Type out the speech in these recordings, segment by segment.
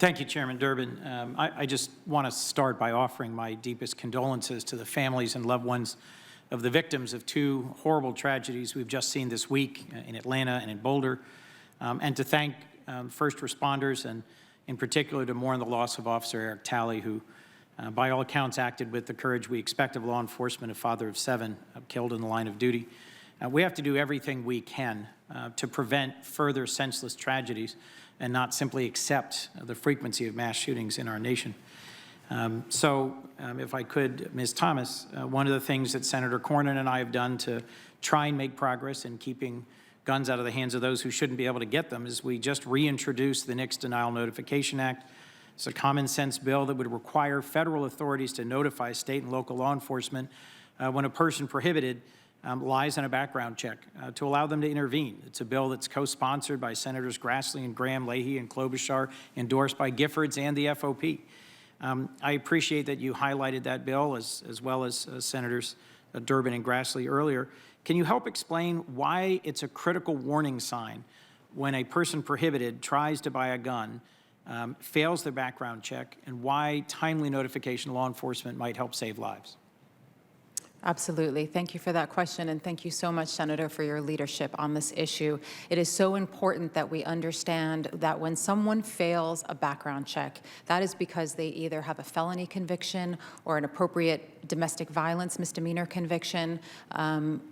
Thank you, Chairman Durbin. I just want to start by offering my deepest condolences to the families and loved ones of the victims of two horrible tragedies we've just seen this week in Atlanta and in Boulder, and to thank first responders and in particular to mourn the loss of Officer Eric Talley, who by all accounts acted with the courage we expect of law enforcement, a father of 7 killed in the line of duty. We have to do everything we can to prevent further senseless tragedies and not simply accept the frequency of mass shootings in our nation. If I could, Ms. Thomas, one of the things that Senator Cornyn and I have done to try and make progress in keeping guns out of the hands of those who shouldn't be able to get them is we just reintroduced the NICS Denial Notification Act. It's a common sense bill that would require federal authorities to notify state and local law enforcement when a person prohibited lies on a background check to allow them to intervene. It's a bill that's co-sponsored by Senators Grassley and Graham, Leahy and Klobuchar, endorsed by Giffords and the FOP. I appreciate that you highlighted that bill as well as Senators Durbin and Grassley earlier. Can you help explain why it's a critical warning sign when a person prohibited tries to buy a gun, fails their background check, and why timely notification of law enforcement might help save lives? Absolutely. Thank you for that question, and thank you so much, Senator, for your leadership on this issue. It is so important that we understand that when someone fails a background check, that is because they either have a felony conviction or an appropriate domestic violence misdemeanor conviction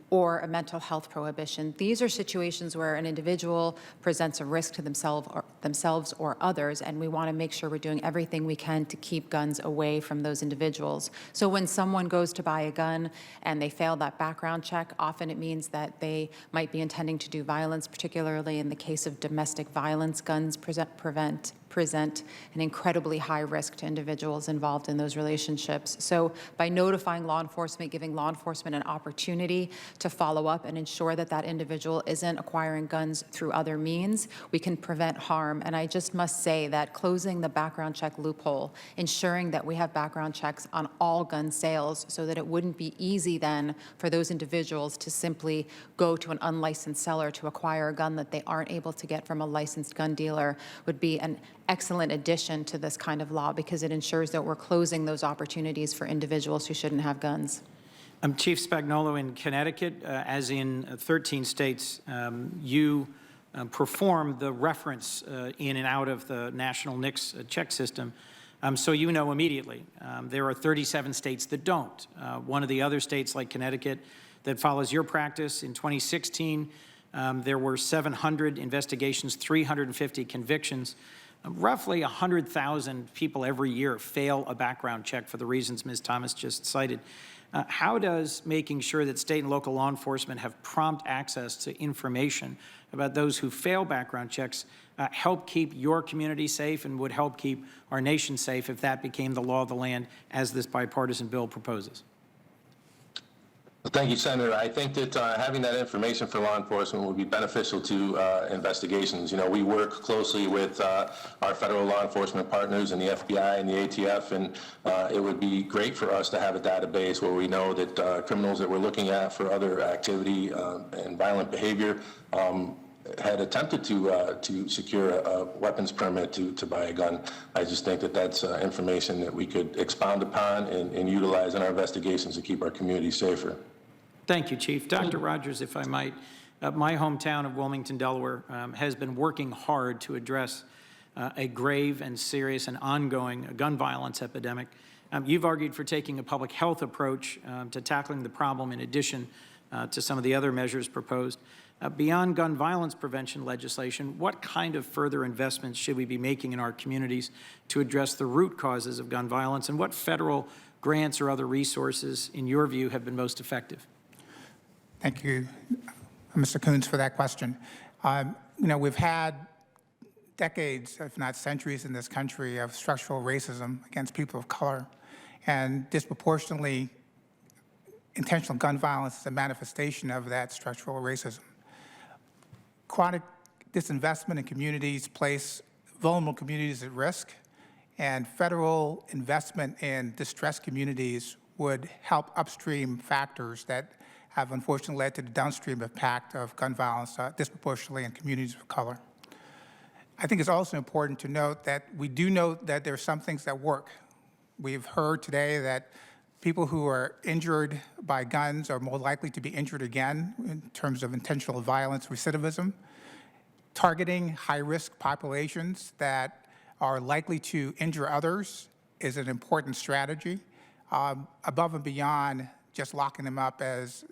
or a mental health prohibition. These are situations where an individual presents a risk to themselves or others, and we want to make sure we're doing everything we can to keep guns away from those individuals. So when someone goes to buy a gun and they fail that background check, often it means that they might be intending to do violence, particularly in the case of domestic violence. Guns present an incredibly high risk to individuals involved in those relationships. So by notifying law enforcement, giving law enforcement an opportunity to follow up and ensure that that individual isn't acquiring guns through other means, we can prevent harm. And I just must say that closing the background check loophole, ensuring that we have background checks on all gun sales so that it wouldn't be easy then for those individuals to simply go to an unlicensed seller to acquire a gun that they aren't able to get from a licensed gun dealer, would be an excellent addition to this kind of law, because it ensures that we're closing those opportunities for individuals who shouldn't have guns. Chief Spagnuolo, in Connecticut, as in 13 states, you perform the reference in and out of the national NICS check system, so you know immediately. There are 37 states that don't. One of the other states, like Connecticut, that follows your practice, in 2016, there were 700 investigations, 350 convictions. Roughly 100,000 people every year fail a background check for the reasons Ms. Thomas just cited. How does making sure that state and local law enforcement have prompt access to information about those who fail background checks help keep your community safe and would help keep our nation safe if that became the law of the land as this bipartisan bill proposes? Thank you, Senator. I think that having that information for law enforcement will be beneficial to investigations. You know, we work closely with our federal law enforcement partners and the FBI and the ATF, and it would be great for us to have a database where we know that criminals that we're looking at for other activity and violent behavior had attempted to secure a weapons permit to buy a gun. I just think that that's information that we could expound upon and utilize in our investigations to keep our community safer. Thank you, Chief. Dr. Rogers, if I might, my hometown of Wilmington, Delaware, has been working hard to address a grave and serious and ongoing gun violence epidemic. You've argued for taking a public health approach to tackling the problem in addition to some of the other measures proposed. Beyond gun violence prevention legislation, what kind of further investments should we be making in our communities to address the root causes of gun violence, and what federal grants or other resources, in your view, have been most effective? Thank you, Mr. Coons, for that question. You know, we've had decades, if not centuries, in this country of structural racism against people of color, and disproportionately intentional gun violence is a manifestation of that structural racism. Chronic disinvestment in communities place vulnerable communities at risk, and federal investment in distressed communities would help upstream factors that have unfortunately led to the downstream impact of gun violence disproportionately in communities of color. I think it's also important to note that we do know that there are some things that work. We've heard today that people who are injured by guns are more likely to be injured again in terms of intentional violence recidivism. Targeting high-risk populations that are likely to injure others is an important strategy, above and beyond just locking them up as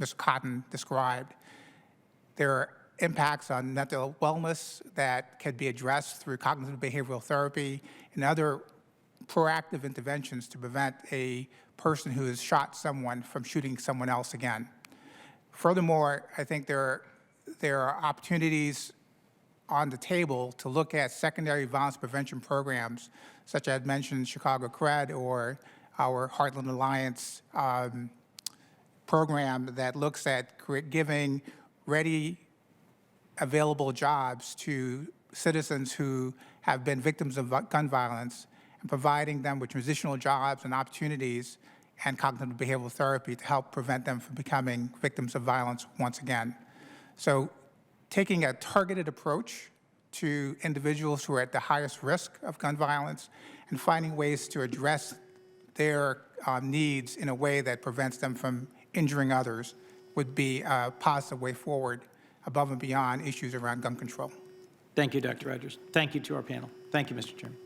Ms. Cotton described. There are impacts on mental wellness that can be addressed through cognitive behavioral therapy and other proactive interventions to prevent a person who has shot someone from shooting someone else again. Furthermore, I think there are opportunities on the table to look at secondary violence prevention programs, such as mentioned Chicago CRED or our Heartland Alliance program that looks at giving ready, available jobs to citizens who have been victims of gun violence and providing them with transitional jobs and opportunities and cognitive behavioral therapy to help prevent them from becoming victims of violence once again. So taking a targeted approach to individuals who are at the highest risk of gun violence and finding ways to address their needs in a way that prevents them from injuring others would be a positive way forward above and beyond issues around gun control. Thank you, Dr. Rogers. Thank you to our panel. Thank you, Mr. Chairman.